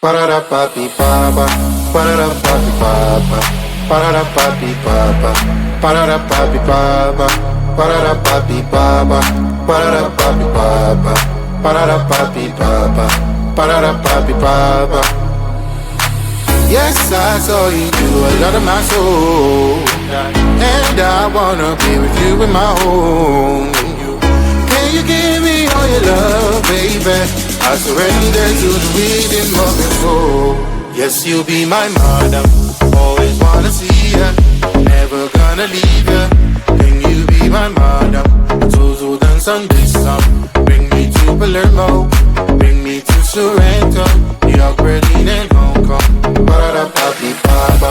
Parara papi papa, parara papi papa, parara papi papa, parara papi papa, parara papi papa, parara papi papa, parara papi papa, parara papi papa. Yes, I saw you do a lot of my soul, and I wanna be with you in my home. Can you give me all your love, baby? I surrender to the rhythm of your soul. Yes, you'll be my madam. Always wanna see ya, never gonna leave ya. Can you be my madam? Zuzu dance on this song. Bring me to Palermo, bring me to Sorrento, New York, Berlin, and Hong Kong. Parada papi papa,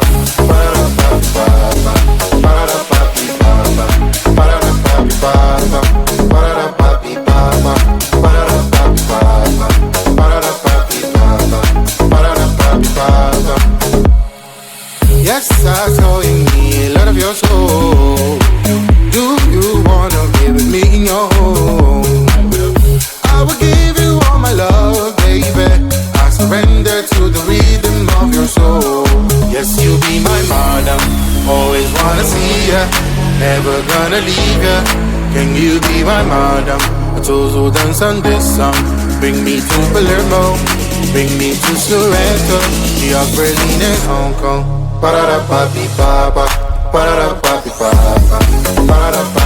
parada papi papa, parada papi papa, parada papi papa, parada papi papa, parada papi papa, parada papi papa, parada papi papa. Yes, I saw in me a lot of your soul. Do you wanna be with me in your home? I will give you all my love, baby. I surrender to the rhythm of your soul. Yes, you'll be my madam. Always wanna see ya, never gonna leave ya. Can you be my madam? I told you dance on this song. Bring me to Palermo, bring me to Sorrento, New York, Berlin, and Hong Kong. Parada papi papa, parada papi papa, parada.